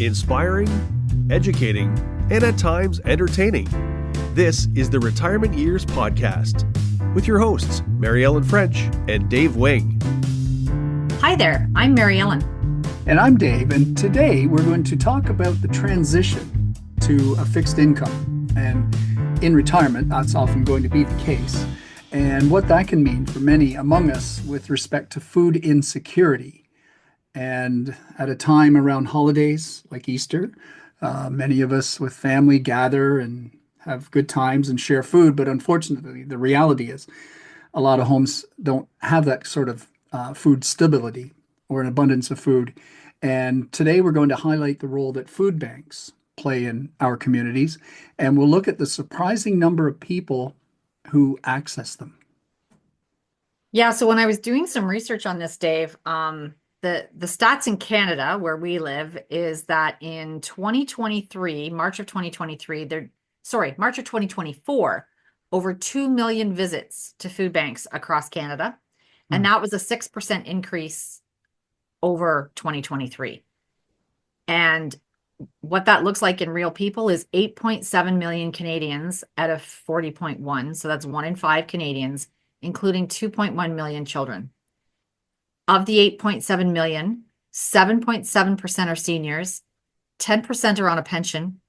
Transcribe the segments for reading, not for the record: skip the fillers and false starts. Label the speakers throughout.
Speaker 1: Inspiring, educating, and at times entertaining. This is the Retirement Years Podcast with your hosts, Mary Ellen French and Dave Wing.
Speaker 2: Hi there, I'm Mary Ellen.
Speaker 3: And I'm Dave, and today we're going to talk about the transition to a fixed income. And in retirement, that's often going to be the case, and what that can mean for many among us with respect to food insecurity. And at a time around holidays like Easter, many of us with family gather and have good times and share food. But unfortunately, the reality is a lot of homes don't have that sort of food stability or an abundance of food. And today we're going to highlight the role that food banks play in our communities. And we'll look at the surprising number of people who access them.
Speaker 2: Yeah, so when I was doing some research on this, Dave, the stats in Canada, where we live, is that in 2023, March of 2024, over 2 million visits to food banks across Canada. And that was a 6% increase over 2023. And what that looks like in real people is 8.7 million Canadians out of 40.1. So that's 1 in 5 Canadians, including 2.1 million children. Of the 8.7 million, 7.7% are seniors, 10% are on a pension,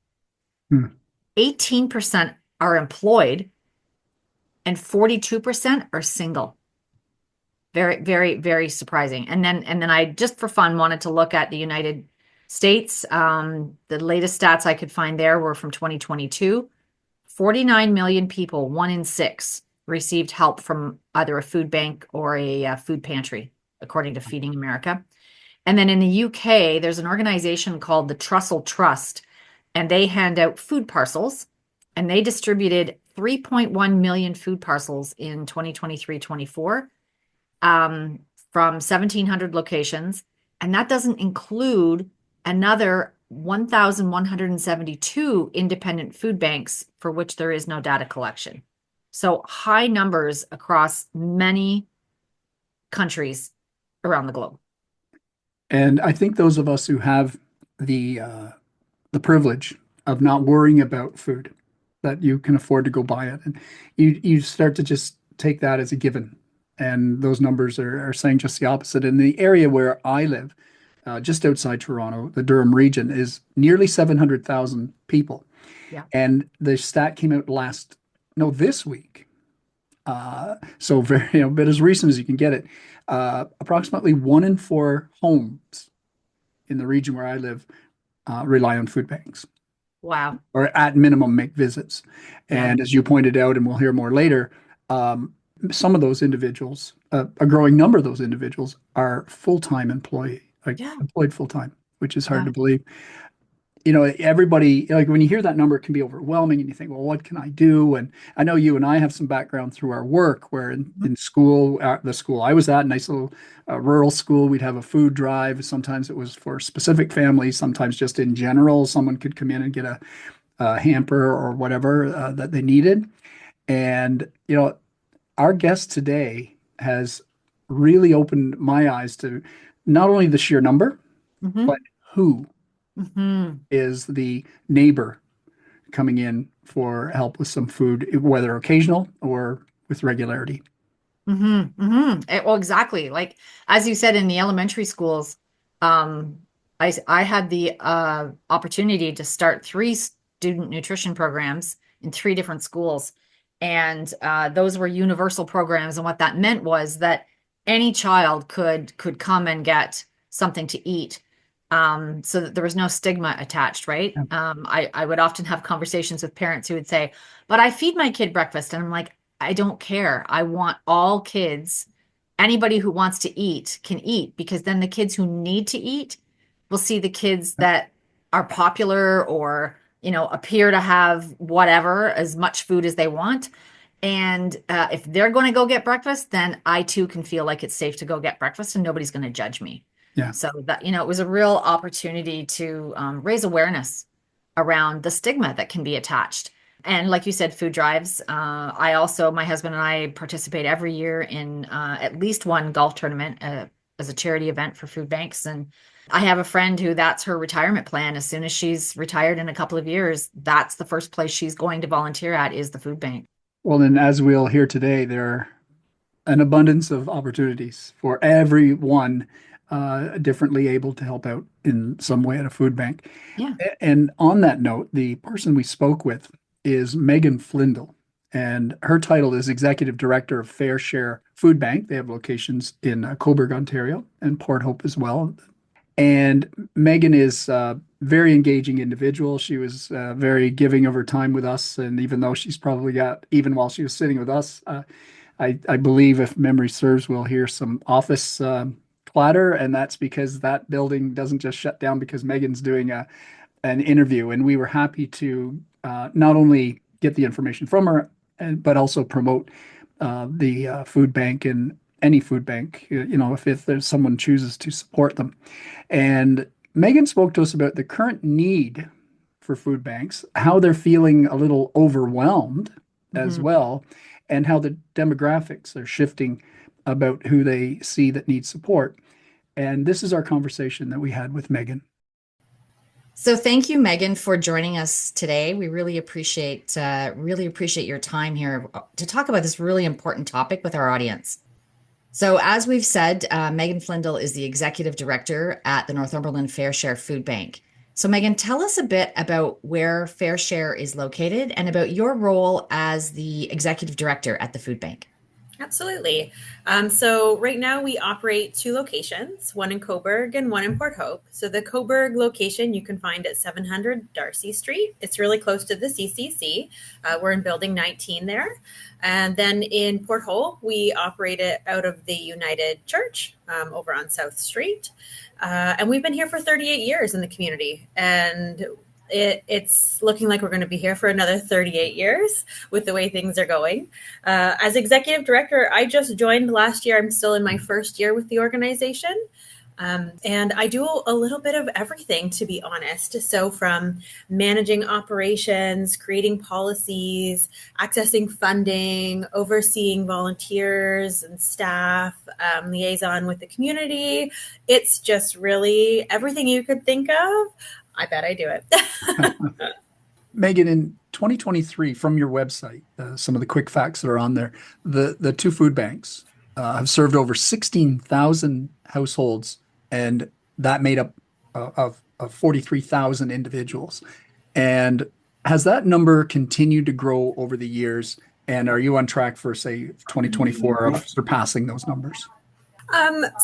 Speaker 2: 18% are employed, and 42% are single. Very, very, very surprising. And then I just for fun wanted to look at the United States. The latest stats I could find there were from 2022. 49 million people, 1 in 6, received help from either a food bank or a food pantry, according to Feeding America. And then in the UK, there's an organization called the Trussell Trust, and they hand out food parcels, and they distributed 3.1 million food parcels in 2023-24 from 1,700 locations. And that doesn't include another 1,172 independent food banks for which there is no data collection. So high numbers across many countries around the globe.
Speaker 3: And I think those of us who have the privilege of not worrying about food, that you can afford to go buy it, and you start to just take that as a given. And those numbers are saying just the opposite. In the area where I live, just outside Toronto, the Durham region, is nearly 700,000 people.
Speaker 2: Yeah.
Speaker 3: And the stat came out this week. So very, but as recent as you can get it, approximately 1 in 4 homes in the region where I live rely on food banks.
Speaker 2: Wow.
Speaker 3: Or at minimum make visits.
Speaker 2: Yeah.
Speaker 3: And as you pointed out, and we'll hear more later, some of those individuals, a growing number of those individuals, are full-time employed full-time, which is hard to believe. Everybody, like when you hear that number, it can be overwhelming, and you think, well, what can I do? And I know you and I have some background through our work, where in school, the school I was at, a nice little rural school, we'd have a food drive. Sometimes it was for specific families, sometimes just in general. Someone could come in and get a hamper or whatever that they needed. And, our guest today has really opened my eyes to not only the sheer number, but who is the neighbor coming in for help with some food, whether occasional or with regularity.
Speaker 2: Well, exactly. Like, as you said, in the elementary schools, I had the opportunity to start 3 student nutrition programs in 3 different schools. And those were universal programs. And what that meant was that any child could come and get something to eat. So that there was no stigma attached, right? I would often have conversations with parents who would say, but I feed my kid breakfast. And I'm like, I don't care. I want all kids, anybody who wants to eat can eat, because then the kids who need to eat will see the kids that are popular or, appear to have whatever, as much food as they want. And if they're going to go get breakfast, then I too can feel like it's safe to go get breakfast and nobody's going to judge me.
Speaker 3: Yeah.
Speaker 2: So that, it was a real opportunity to raise awareness around the stigma that can be attached. And like you said, food drives. My husband and I participate every year in at least one golf tournament, as a charity event for food banks. And I have a friend who that's her retirement plan. As soon as she's retired in a couple of years, that's the first place she's going to volunteer at is the food bank.
Speaker 3: Well, then, as we'll hear today, there are an abundance of opportunities for everyone differently able to help out in some way at a food bank.
Speaker 2: Yeah.
Speaker 3: And on that note, the person we spoke with is Megan Flindle, and her title is Executive Director of Fair Share Food Bank. They have locations in Cobourg, Ontario, and Port Hope as well. And Megan is a very engaging individual. She was very giving of her time with us. And even though she's probably got, even while she was sitting with us, I believe, if memory serves, we'll hear some office clatter. And that's because that building doesn't just shut down because Megan's doing an interview. And we were happy to not only get the information from her, but also promote the food bank and any food bank, if there's someone chooses to support them. And Megan spoke to us about the current need for food banks, how they're feeling a little overwhelmed as well, and how the demographics are shifting about who they see that needs support. And this is our conversation that we had with Megan.
Speaker 2: So thank you, Megan, for joining us today. We really appreciate your time here to talk about this really important topic with our audience. So as we've said, Megan Flindle is the Executive Director at the Northumberland Fair Share Food Bank. So Megan, tell us a bit about where Fair Share is located and about your role as the Executive Director at the food bank.
Speaker 4: Absolutely. So right now we operate 2 locations, one in Cobourg and one in Port Hope. So the Cobourg location you can find at 700 Darcy Street. It's really close to the CCC. We're in building 19 there. And then in Port Hope, we operate it out of the United Church over on South Street. And we've been here for 38 years in the community. And it's looking like we're going to be here for another 38 years with the way things are going. As executive director, I just joined last year. I'm still in my first year with the organization. And I do a little bit of everything, to be honest. So from managing operations, creating policies, accessing funding, overseeing volunteers and staff, liaison with the community. It's just really everything you could think of. I bet I do it.
Speaker 3: Megan, in 2023, from your website, some of the quick facts that are on there, the 2 food banks have served over 16,000 households, and that made up of 43,000 individuals. And has that number continued to grow over the years? And are you on track for, say, 2024 of surpassing those numbers?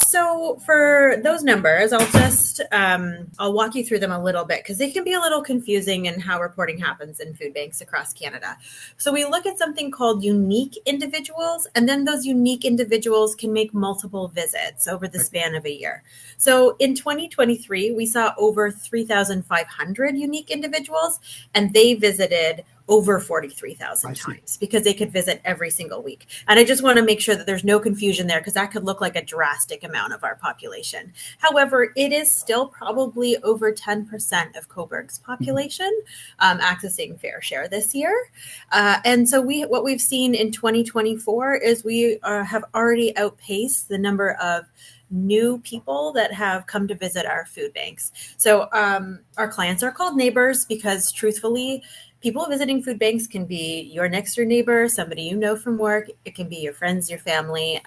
Speaker 4: So for those numbers, I'll walk you through them a little bit because they can be a little confusing in how reporting happens in food banks across Canada. So we look at something called unique individuals, and then those unique individuals can make multiple visits over the span of a year. So in 2023, we saw over 3,500 unique individuals, and they visited over 43,000 times because they could visit every single week. And I just want to make sure that there's no confusion there because that could look like a drastic amount of our population. However, it is still probably over 10% of Cobourg's population accessing Fair Share this year. And so what we've seen in 2024 is we have already outpaced the number of new people that have come to visit our food banks. So our clients are called neighbors because truthfully, people visiting food banks can be your next door neighbor, somebody you know from work. It can be your friends, your family.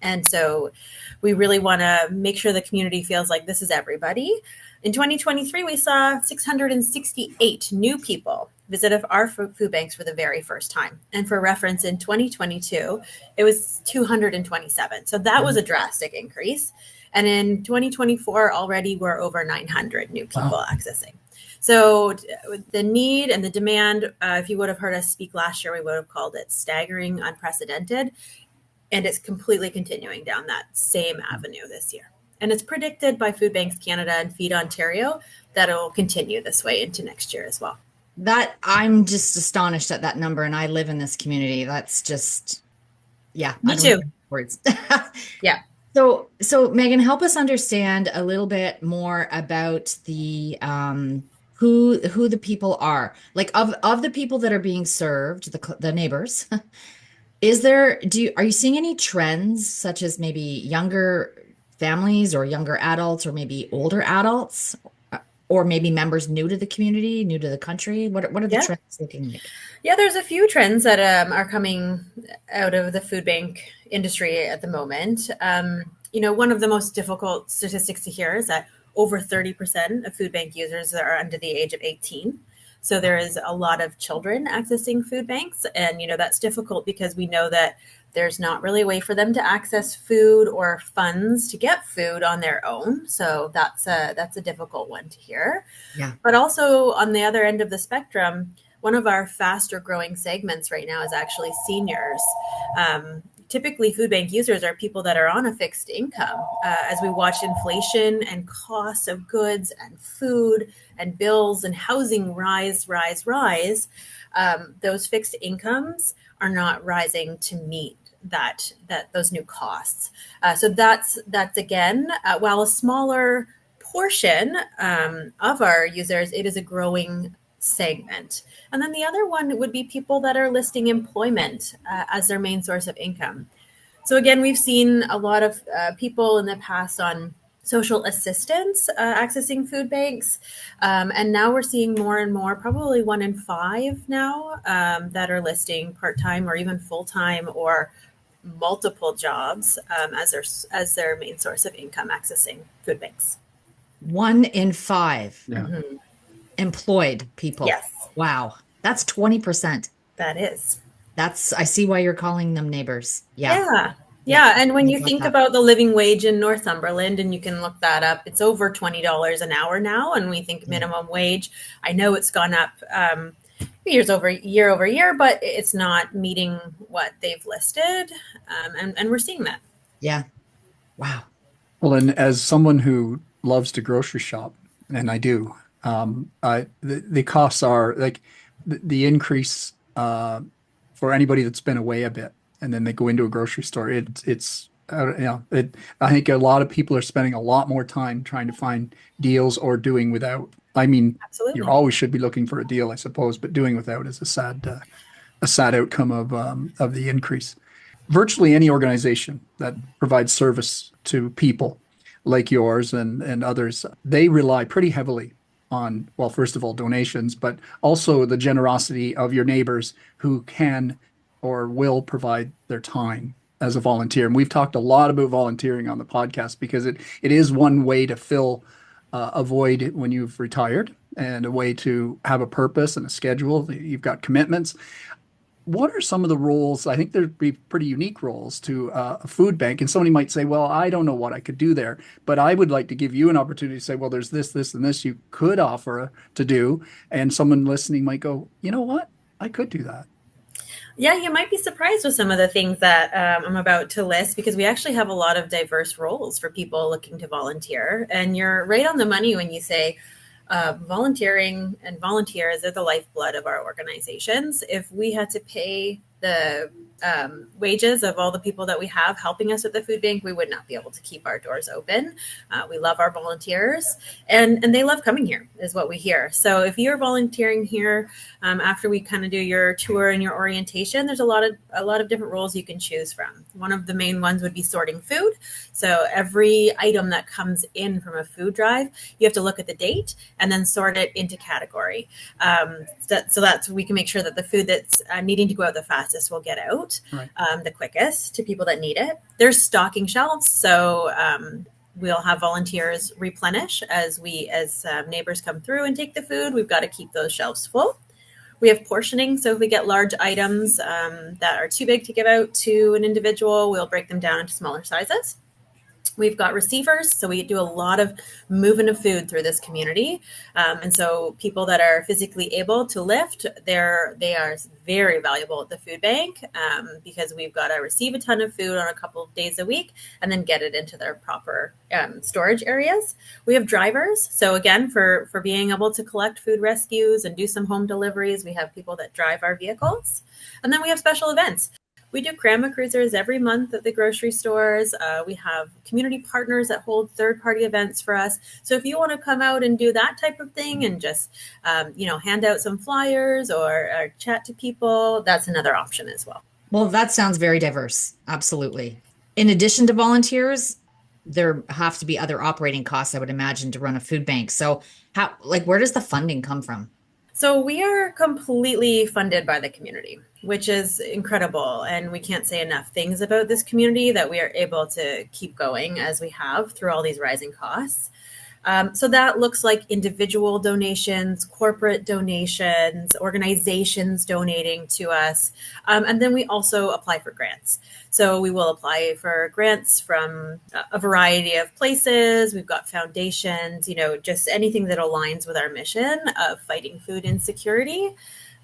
Speaker 4: And so we really want to make sure the community feels like this is everybody. In 2023, we saw 668 new people visit our food banks for the very first time. And for reference, in 2022, it was 227. So that was a drastic increase. And in 2024, already we're over 900 new people accessing. So the need and the demand, if you would have heard us speak last year, we would have called it staggering, unprecedented. And it's completely continuing down that same avenue this year. And it's predicted by Food Banks Canada and Feed Ontario that it will continue this way into next year as well.
Speaker 2: I'm just astonished at that number, and I live in this community. That's just, yeah.
Speaker 4: Me too.
Speaker 2: Words.
Speaker 4: Yeah.
Speaker 2: So Megan, help us understand a little bit more about the who the people are. Like of the people that are being served, the neighbors. Are you seeing any trends such as maybe younger families or younger adults or maybe older adults, or maybe members new to the community, new to the country? What are the trends looking like?
Speaker 4: Yeah, there's a few trends that are coming out of the food bank industry at the moment. One of the most difficult statistics to hear is that over 30% of food bank users are under the age of 18. So there is a lot of children accessing food banks. And, that's difficult because we know that there's not really a way for them to access food or funds to get food on their own. So that's a difficult one to hear.
Speaker 2: Yeah.
Speaker 4: But also on the other end of the spectrum, one of our faster growing segments right now is actually seniors. Typically, food bank users are people that are on a fixed income. As we watch inflation and costs of goods and food and bills and housing rise, those fixed incomes are not rising to meet those new costs. So that's again, while a smaller portion of our users, it is a growing segment. And then the other one would be people that are listing employment as their main source of income. So again, we've seen a lot of people in the past on social assistance accessing food banks. And now we're seeing more and more, probably 1 in 5 now, that are listing part-time or even full-time or multiple jobs as their main source of income accessing food banks.
Speaker 2: 1 in 5.
Speaker 3: Yeah.
Speaker 4: Mm-hmm.
Speaker 2: Employed people.
Speaker 4: Yes.
Speaker 2: Wow. That's 20%.
Speaker 4: That is.
Speaker 2: I see why you're calling them neighbors. Yeah.
Speaker 4: Yeah. And when you think about the living wage in Northumberland, and you can look that up, it's over $20 an hour now. And we think minimum wage, I know it's gone up year over year, but it's not meeting what they've listed. And we're seeing that.
Speaker 2: Yeah. Wow.
Speaker 3: Well, and as someone who loves to grocery shop, and I do, the costs are like the increase for anybody that's been away a bit and then they go into a grocery store. I think a lot of people are spending a lot more time trying to find deals or doing without. I mean,
Speaker 4: Absolutely.
Speaker 3: You always should be looking for a deal, I suppose, but doing without is a sad outcome of the increase. Virtually any organization that provides service to people like yours and others, they rely pretty heavily on, well, first of all, donations, but also the generosity of your neighbors who can or will provide their time as a volunteer. And we've talked a lot about volunteering on the podcast because it is one way to fill a void when you've retired and a way to have a purpose and a schedule. You've got commitments. What are some of the roles? I think there'd be pretty unique roles to a food bank. And somebody might say, well, I don't know what I could do there, but I would like to give you an opportunity to say, well, there's this, and this you could offer to do. And someone listening might go, you know what? I could do that.
Speaker 4: Yeah, you might be surprised with some of the things that I'm about to list because we actually have a lot of diverse roles for people looking to volunteer. And you're right on the money when you say volunteering and volunteers are the lifeblood of our organizations. If we had to pay the wages of all the people that we have helping us at the food bank, we would not be able to keep our doors open. We love our volunteers and they love coming here is what we hear. So if you're volunteering here after we kind of do your tour and your orientation, there's a lot of different roles you can choose from. One of the main ones would be sorting food. So every item that comes in from a food drive, you have to look at the date and then sort it into category. So that's we can make sure that the food that's needing to go out the fastest will get out.
Speaker 3: Right.
Speaker 4: The quickest to people that need it. There's stocking shelves. So we'll have volunteers replenish as neighbors come through and take the food. We've got to keep those shelves full. We have portioning. So if we get large items that are too big to give out to an individual, we'll break them down into smaller sizes. We've got receivers, so we do a lot of moving of food through this community. And so people that are physically able to lift, they are very valuable at the food bank because we've got to receive a ton of food on a couple of days a week and then get it into their proper storage areas. We have drivers. So again, for being able to collect food rescues and do some home deliveries, we have people that drive our vehicles. And then we have special events. We do grandma cruisers every month at the grocery stores. We have community partners that hold third-party events for us. So if you want to come out and do that type of thing and just, hand out some flyers or chat to people, that's another option as well.
Speaker 2: Well, that sounds very diverse. Absolutely. In addition to volunteers, there have to be other operating costs, I would imagine, to run a food bank. So where does the funding come from?
Speaker 4: So we are completely funded by the community, which is incredible. And we can't say enough things about this community that we are able to keep going as we have through all these rising costs. So that looks like individual donations, corporate donations, organizations donating to us. And then we also apply for grants. So we will apply for grants from a variety of places. We've got foundations, just anything that aligns with our mission of fighting food insecurity.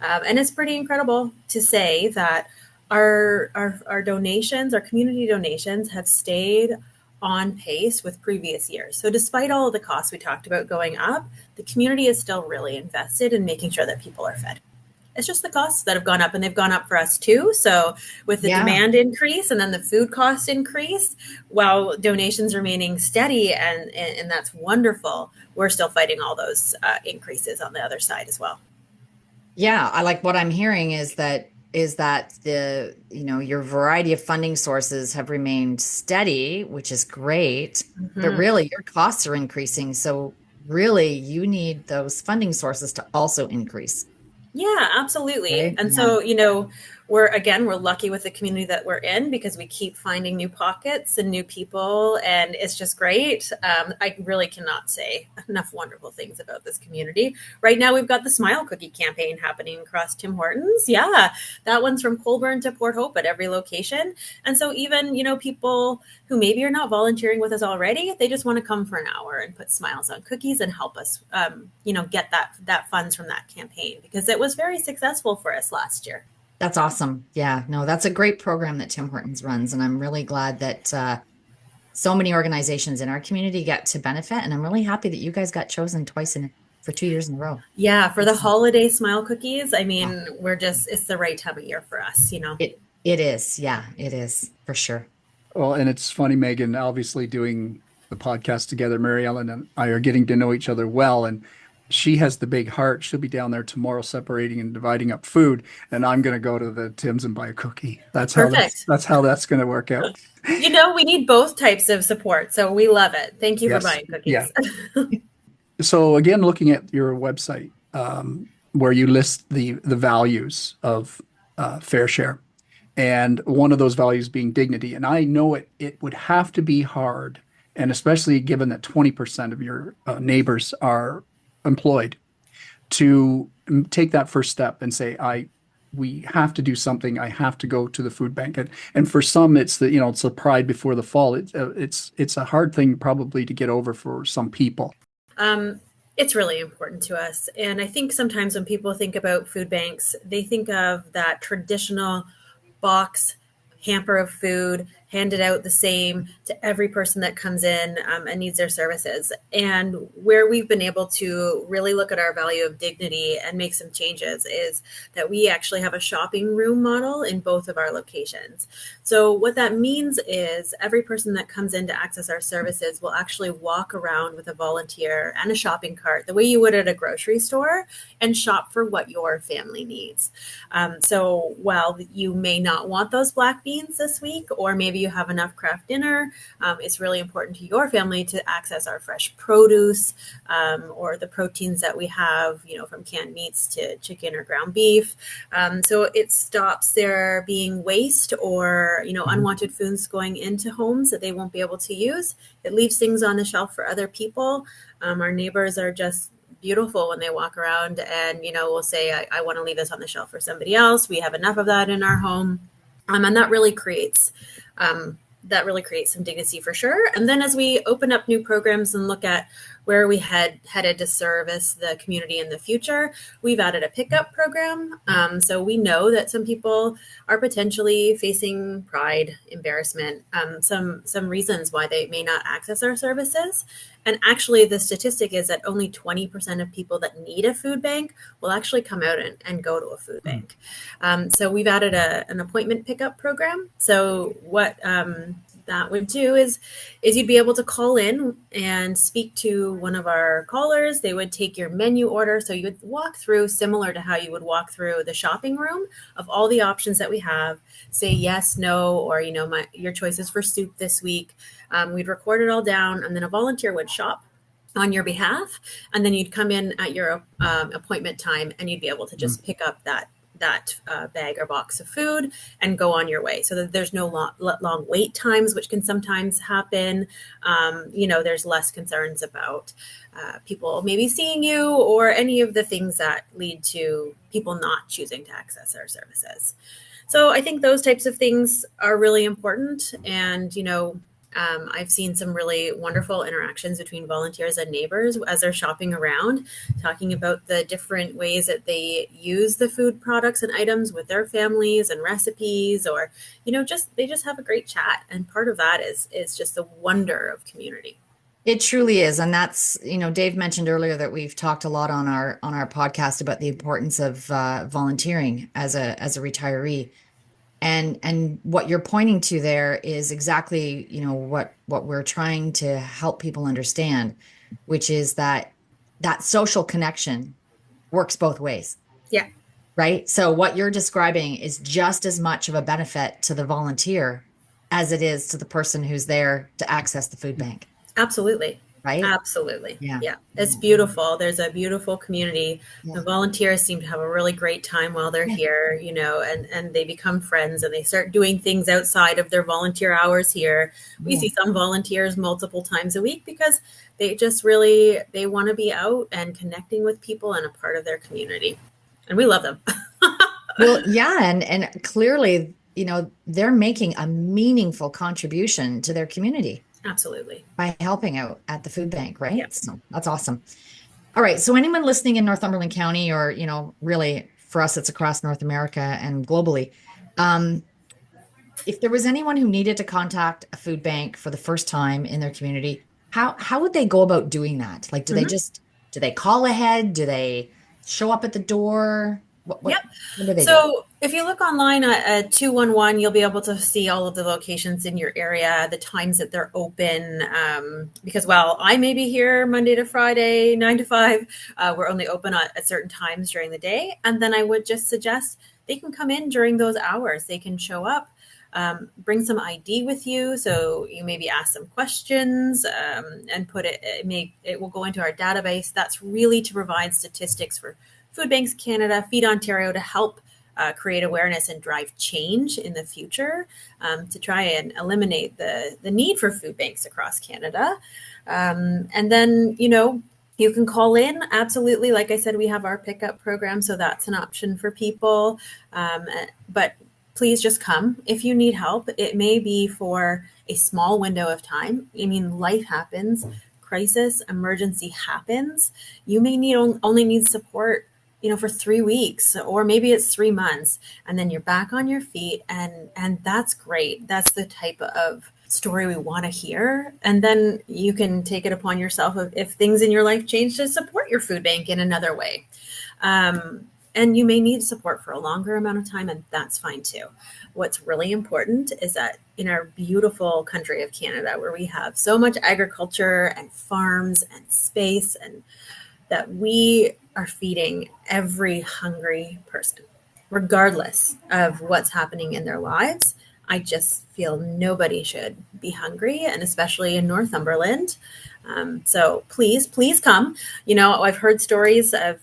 Speaker 4: And it's pretty incredible to say that our donations, our community donations, have stayed on pace with previous years. So despite all of the costs we talked about going up, the community is still really invested in making sure that people are fed. It's just the costs that have gone up, and they've gone up for us too. So with the demand increase and then the food cost increase, while donations remaining steady, and that's wonderful, we're still fighting all those increases on the other side as well.
Speaker 2: Yeah, I like what I'm hearing is that the your variety of funding sources have remained steady, which is great, but really your costs are increasing. So really you need those funding sources to also increase.
Speaker 4: Yeah, absolutely.
Speaker 2: Right?
Speaker 4: And so, we're lucky with the community that we're in because we keep finding new pockets and new people, and it's just great. I really cannot say enough wonderful things about this community. Right now, we've got the Smile Cookie campaign happening across Tim Hortons. Yeah, that one's from Colborne to Port Hope at every location. And so even, people who maybe are not volunteering with us already, they just want to come for an hour and put smiles on cookies and help us, get that funds from that campaign, because it was very successful for us last year.
Speaker 2: That's awesome. Yeah, no, that's a great program that Tim Hortons runs. And I'm really glad that so many organizations in our community get to benefit. And I'm really happy that you guys got chosen for 2 years in a row.
Speaker 4: Yeah, for the holiday Smile Cookies. I mean, it's the right time of year for us,
Speaker 2: It is. Yeah, it is for sure.
Speaker 3: Well, and it's funny, Megan, obviously doing the podcast together, Mary Ellen and I are getting to know each other well. And she has the big heart. She'll be down there tomorrow separating and dividing up food. And I'm going to go to the Tim's and buy a cookie. That's how that's going to work out.
Speaker 4: We need both types of support. So we love it. Thank you for buying cookies.
Speaker 3: Yeah. So again, looking at your website, where you list the values of Fair Share, and one of those values being dignity. And I know it would have to be hard, and especially given that 20% of your neighbors are employed, to take that first step and say, we have to do something. I have to go to the food bank. And for some, it's the pride before the fall. It's a hard thing probably to get over for some people.
Speaker 4: It's really important to us. And I think sometimes when people think about food banks, they think of that traditional box hamper of food handed out the same to every person that comes in and needs their services. And where we've been able to really look at our value of dignity and make some changes is that we actually have a shopping room model in both of our locations. So what that means is every person that comes in to access our services will actually walk around with a volunteer and a shopping cart the way you would at a grocery store and shop for what your family needs. So while you may not want those black beans this week, or maybe you have enough craft dinner, it's really important to your family to access our fresh produce or the proteins that we have, from canned meats to chicken or ground beef. So it stops there being waste or, unwanted foods going into homes that they won't be able to use. It leaves things on the shelf for other people. Our neighbors are just beautiful when they walk around and, we'll say, I want to leave this on the shelf for somebody else. We have enough of that in our home. And that really creates some dignity for sure. And then as we open up new programs and look at where we headed to service the community in the future, we've added a pickup program. So we know that some people are potentially facing pride, embarrassment, some reasons why they may not access our services. And actually, the statistic is that only 20% of people that need a food bank will actually come out and go to a food bank. So we've added an appointment pickup program. So what that would do is you'd be able to call in and speak to one of our callers. They would take your menu order. So you would walk through similar to how you would walk through the shopping room of all the options that we have, say yes, no, or, your choices for soup this week. We'd record it all down, and then a volunteer would shop on your behalf, and then you'd come in at your appointment time, and you'd be able to just pick up that bag or box of food and go on your way, so that there's no long wait times, which can sometimes happen. There's less concerns about people maybe seeing you, or any of the things that lead to people not choosing to access our services. So I think those types of things are really important. And, I've seen some really wonderful interactions between volunteers and neighbors as they're shopping around, talking about the different ways that they use the food products and items with their families and recipes, or, they just have a great chat. And part of that is just the wonder of community.
Speaker 2: It truly is. And that's, Dave mentioned earlier that we've talked a lot on our podcast about the importance of volunteering as a retiree. And what you're pointing to there is exactly, what we're trying to help people understand, which is that social connection works both ways.
Speaker 4: Yeah.
Speaker 2: Right. So what you're describing is just as much of a benefit to the volunteer as it is to the person who's there to access the food bank.
Speaker 4: Absolutely.
Speaker 2: Right?
Speaker 4: Absolutely.
Speaker 2: Yeah.
Speaker 4: It's beautiful. There's a beautiful community. Yeah. The volunteers seem to have a really great time while they're here, and they become friends, and they start doing things outside of their volunteer hours here. We see some volunteers multiple times a week because they just really, they want to be out and connecting with people and a part of their community. And we love them.
Speaker 2: Well, yeah. And clearly, they're making a meaningful contribution to their community.
Speaker 4: Absolutely.
Speaker 2: By helping out at the food bank, right?
Speaker 4: Yep.
Speaker 2: So that's awesome. All right. So anyone listening in Northumberland County, or, really for us, it's across North America and globally. If there was anyone who needed to contact a food bank for the first time in their community, how would they go about doing that? Like, do they call ahead? Do they show up at the door? What do they do?
Speaker 4: If you look online at 211, you'll be able to see all of the locations in your area, the times that they're open. Because while I may be here Monday to Friday, 9 to 5, we're only open at certain times during the day. And then I would just suggest they can come in during those hours. They can show up, bring some ID with you. So you maybe ask some questions and it will go into our database. That's really to provide statistics for Food Banks Canada, Feed Ontario, to help create awareness and drive change in the future, to try and eliminate the need for food banks across Canada. And then, you can call in. Absolutely. Like I said, we have our pickup program, so that's an option for people. But please just come if you need help. It may be for a small window of time. I mean, life happens, crisis, emergency happens. You may only need support for 3 weeks, or maybe it's 3 months, and then you're back on your feet. And that's great. That's the type of story we want to hear. And then you can take it upon yourself if things in your life change to support your food bank in another way. And you may need support for a longer amount of time, and that's fine too. What's really important is that in our beautiful country of Canada, where we have so much agriculture and farms and space, and that we are feeding every hungry person, regardless of what's happening in their lives. I just feel nobody should be hungry, and especially in Northumberland. So please come. I've heard stories of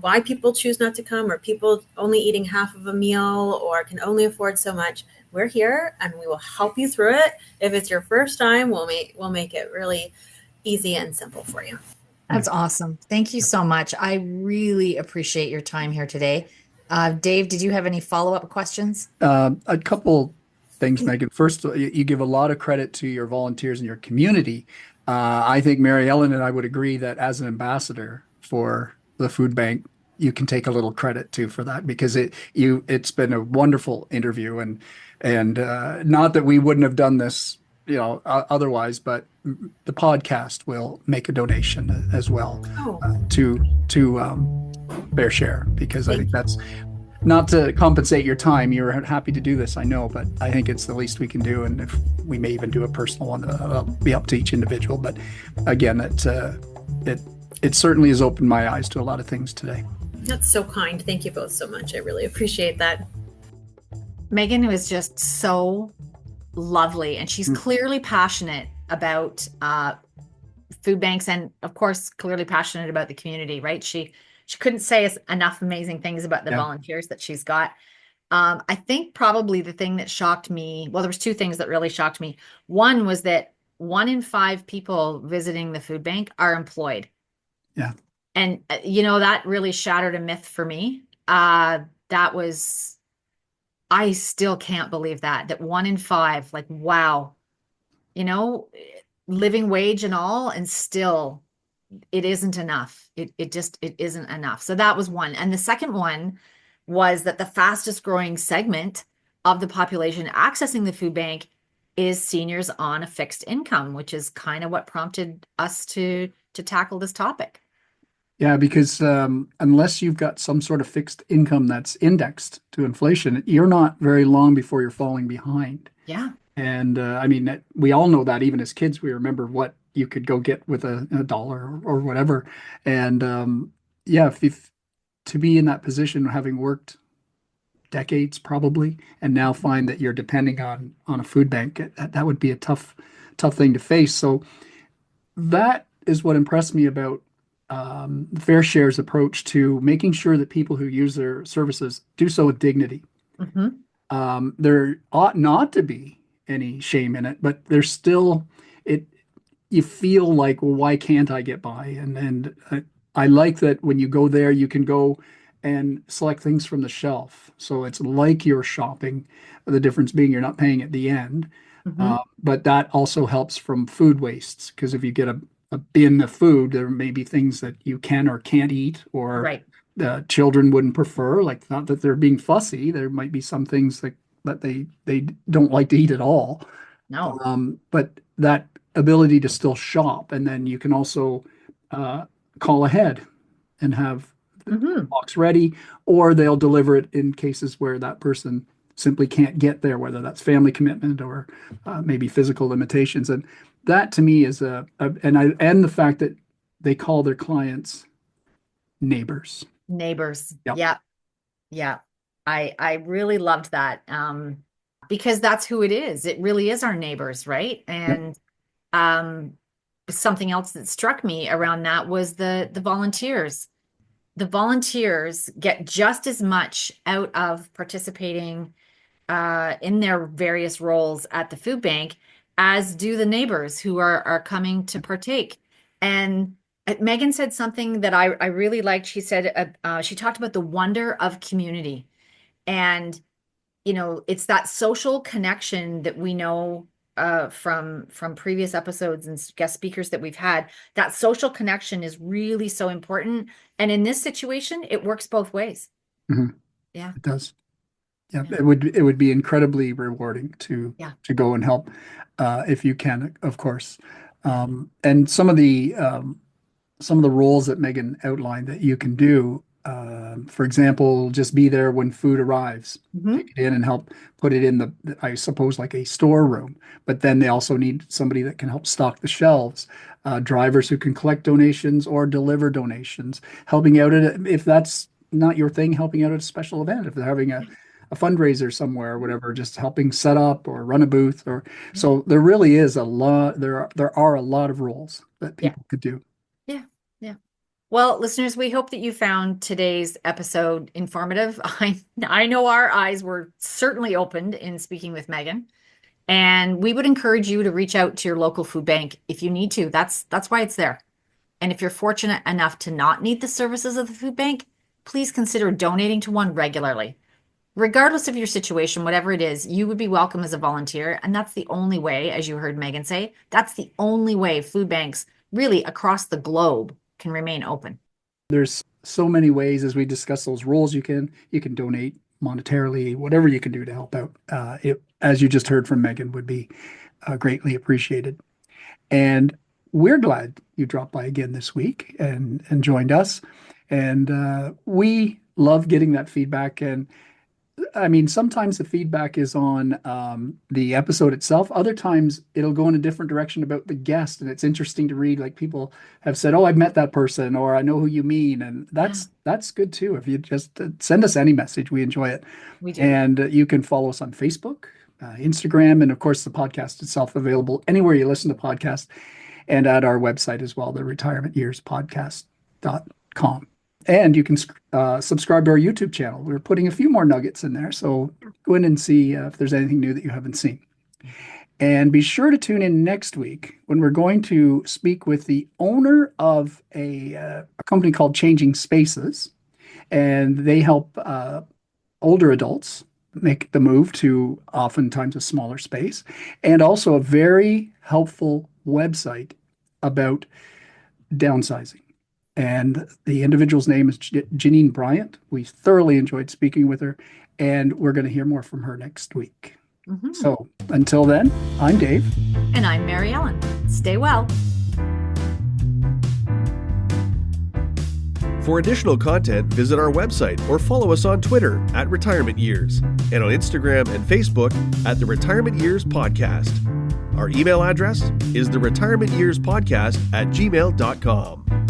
Speaker 4: why people choose not to come, or people only eating half of a meal, or can only afford so much. We're here, and we will help you through it. If it's your first time, we'll make it really easy and simple for you.
Speaker 2: That's awesome. Thank you so much. I really appreciate your time here today. Dave, did you have any follow-up questions?
Speaker 3: A couple things, Megan. First, you give a lot of credit to your volunteers and your community. I think Mary Ellen and I would agree that as an ambassador for the food bank, you can take a little credit too for that, because it's been a wonderful interview, and not that we wouldn't have done this otherwise, but the podcast will make a donation as well to Bear Share, because I think that's not to compensate your time. You're happy to do this, I know, but I think it's the least we can do. And if we may even do a personal one, it'll be up to each individual. But again, it certainly has opened my eyes to a lot of things today.
Speaker 4: That's so kind. Thank you both so much. I really appreciate that.
Speaker 2: Megan was just so lovely, and she's clearly passionate about food banks, and of course clearly passionate about the community, right? She couldn't say enough amazing things about the volunteers that she's got. I think probably the thing that shocked me, well, there was two things that really shocked me. One was that 1 in 5 people visiting the food bank are employed.
Speaker 3: Yeah.
Speaker 2: And that really shattered a myth for me. That was, I still can't believe that 1 in 5, like, wow, living wage and all, and still it isn't enough. It isn't enough. So that was one. And the second one was that the fastest growing segment of the population accessing the food bank is seniors on a fixed income, which is kind of what prompted us to tackle this topic.
Speaker 3: Yeah, because unless you've got some sort of fixed income that's indexed to inflation, you're not very long before you're falling behind.
Speaker 2: Yeah.
Speaker 3: And I mean, we all know that even as kids, we remember what you could go get with a dollar or whatever. And yeah, if to be in that position, having worked decades probably, and now find that you're depending on a food bank, that would be a tough thing to face. So that is what impressed me about FareShare's approach to making sure that people who use their services do so with dignity. There ought not to be any shame in it, but there's still you feel like, well, why can't I get by? And I like that when you go there, you can go and select things from the shelf. So it's like you're shopping. The difference being you're not paying at the end. But that also helps from food wastes, because if you get a bin of food, there may be things that you can or can't eat, or the children wouldn't prefer. Like, not that they're being fussy. There might be some things that they don't like to eat at all.
Speaker 2: No.
Speaker 3: But that ability to still shop, and then you can also call ahead and have the box ready, or they'll deliver it in cases where that person simply can't get there, whether that's family commitment or maybe physical limitations. And that to me is and the fact that they call their clients neighbors.
Speaker 2: Yep. Yeah. I really loved that, because that's who it is. It really is our neighbors, right? And something else that struck me around that was the volunteers. The volunteers get just as much out of participating in their various roles at the food bank as do the neighbors who are coming to partake. And Megan said something that I really liked. She said, she talked about the wonder of community. And, it's that social connection that we know from previous episodes and guest speakers that we've had. That social connection is really so important. And in this situation, it works both ways. Yeah,
Speaker 3: it does. Yeah, it would be incredibly rewarding to go and help if you can, of course. And some of the roles that Megan outlined that you can do, for example, just be there when food arrives, take it in and help put it in I suppose, like a storeroom. But then they also need somebody that can help stock the shelves, drivers who can collect donations or deliver donations, helping out if that's not your thing, helping out at a special event, if they're having a fundraiser somewhere or whatever, just helping set up or run a booth. So there really is a lot. There are a lot of roles that people could do.
Speaker 2: Yeah. Well, listeners, we hope that you found today's episode informative. I know our eyes were certainly opened in speaking with Megan, and we would encourage you to reach out to your local food bank if you need to. That's why it's there. And if you're fortunate enough to not need the services of the food bank, please consider donating to one regularly. Regardless of your situation, whatever it is, you would be welcome as a volunteer. And that's the only way, as you heard Megan say, that's the only way food banks really across the globe can remain open.
Speaker 3: There's so many ways, as we discuss those roles, you can donate monetarily, whatever you can do to help out. As you just heard from Megan, would be greatly appreciated. And we're glad you dropped by again this week and joined us. And we love getting that feedback. And I mean, sometimes the feedback is on the episode itself. Other times it'll go in a different direction about the guest. And it's interesting to read, like, people have said, oh, I've met that person, or I know who you mean. And that's good too. If you just send us any message, we enjoy it.
Speaker 2: We do.
Speaker 3: And you can follow us on Facebook Instagram, and of course the podcast itself available anywhere you listen to podcasts, and at our website as well, the retirementyearspodcast.com. And you can subscribe to our YouTube channel. We're putting a few more nuggets in there, so go in and see if there's anything new that you haven't seen. And be sure to tune in next week when we're going to speak with the owner of a company called Changing Spaces, and they help older adults make the move to oftentimes a smaller space, and also a very helpful website about downsizing. And the individual's name is Janine Bryant. We thoroughly enjoyed speaking with her, and we're going to hear more from her next week.
Speaker 2: Mm-hmm.
Speaker 3: So until then, I'm Dave.
Speaker 2: And I'm Mary Ellen. Stay well.
Speaker 1: For additional content, visit our website or follow us on Twitter at Retirement Years and on Instagram and Facebook at the Retirement Years Podcast. Our email address is theretirementyearspodcast@gmail.com.